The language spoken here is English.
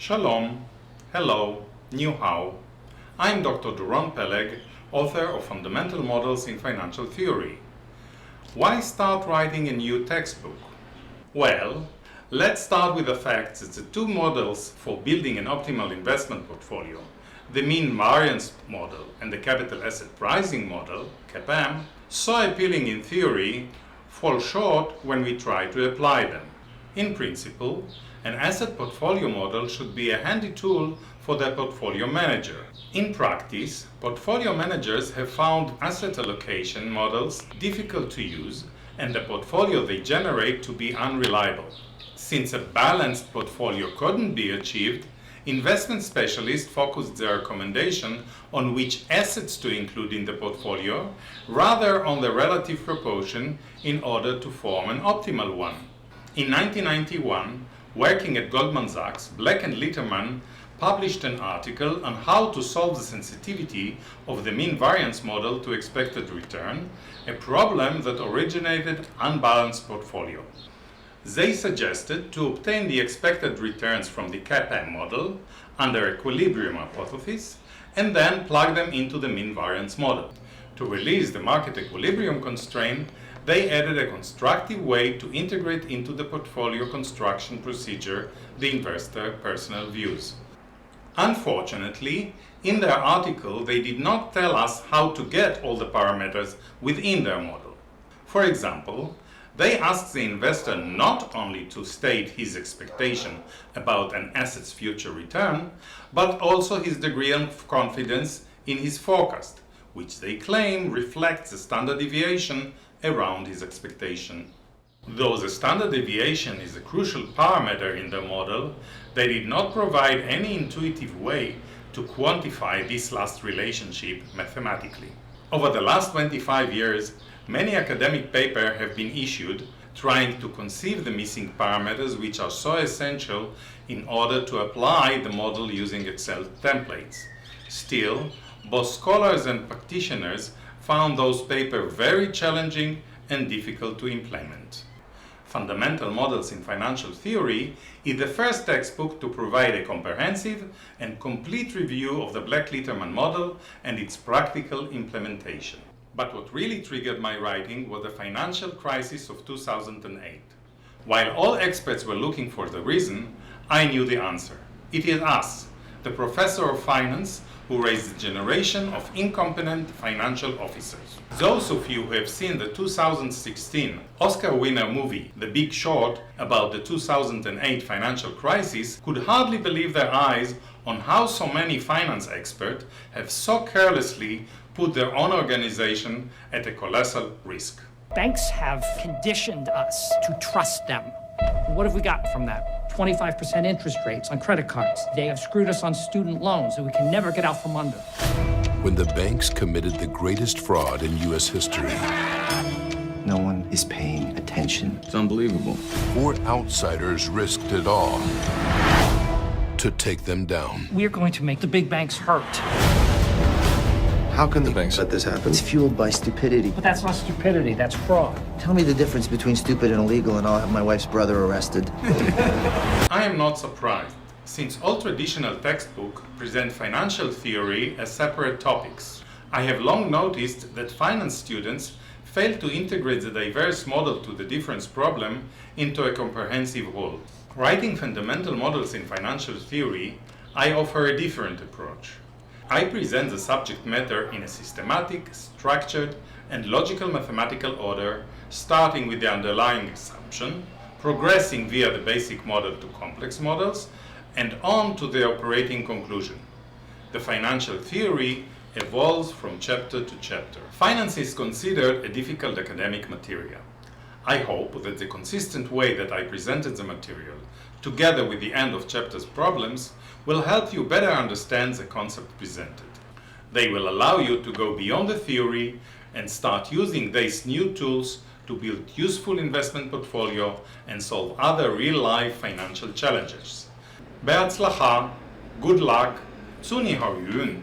Shalom, hello, new how. I'm Dr. Doron Peleg, author of Fundamental Models in Financial Theory. Why start writing a new textbook? Well, let's start with the fact that the two models for building an optimal investment portfolio, the mean variance model and the capital asset pricing model, CAPM, so appealing in theory, fall short when we try to apply them. In principle, an asset portfolio model should be a handy tool for the portfolio manager. In practice, portfolio managers have found asset allocation models difficult to use and the portfolio they generate to be unreliable. Since a balanced portfolio couldn't be achieved, investment specialists focused their recommendation on which assets to include in the portfolio rather on the relative proportion in order to form an optimal one. In 1991, working at Goldman Sachs, Black and Litterman published an article on how to solve the sensitivity of the mean variance model to expected return, a problem that originated unbalanced portfolio. They suggested to obtain the expected returns from the CAPM model under equilibrium hypothesis and then plug them into the mean variance model. To release the market equilibrium constraint, they added a constructive way to integrate into the portfolio construction procedure the investor personal views. Unfortunately, in their article, they did not tell us how to get all the parameters within their model. For example, they asked the investor not only to state his expectation about an asset's future return, but also his degree of confidence in his forecast, which they claim reflects the standard deviation around his expectation. Though the standard deviation is a crucial parameter in the model, they did not provide any intuitive way to quantify this last relationship mathematically. Over the last 25 years, many academic papers have been issued trying to conceive the missing parameters which are so essential in order to apply the model using Excel templates. Still, both scholars and practitioners found those papers very challenging and difficult to implement. Fundamental Models in Financial Theory is the first textbook to provide a comprehensive and complete review of the Black-Litterman model and its practical implementation. But what really triggered my writing was the financial crisis of 2008. While all experts were looking for the reason, I knew the answer. It is us, the professor of finance, who raised a generation of incompetent financial officers. Those of you who have seen the 2016 Oscar winner movie The Big Short about the 2008 financial crisis could hardly believe their eyes on how so many finance experts have so carelessly put their own organization at a colossal risk. Banks have conditioned us to trust them. What have we got from that? 25% interest rates on credit cards. They have screwed us on student loans that we can never get out from under. When the banks committed the greatest fraud in U.S. history, no one is paying attention. It's unbelievable. 4 outsiders risked it all to take them down. We're going to make the big banks hurt. How can The banks let this happen? It's fueled by stupidity. But that's not stupidity, that's fraud. Tell me the difference between stupid and illegal, and I'll have my wife's brother arrested. I am not surprised, since all traditional textbooks present financial theory as separate topics. I have long noticed that finance students fail to integrate the diverse model to the difference problem into a comprehensive whole. Writing fundamental models in financial theory, I offer a different approach. I present the subject matter in a systematic, structured, and logical mathematical order, starting with the underlying assumption, progressing via the basic model to complex models, and on to the operating conclusion. The financial theory evolves from chapter to chapter. Finance is considered a difficult academic material. I hope that the consistent way that I presented the material, together with the end of chapter's problems, will help you better understand the concept presented. They will allow you to go beyond the theory and start using these new tools to build useful investment portfolio and solve other real-life financial challenges. Be'atzlacha, good luck, Tsuni Haryun.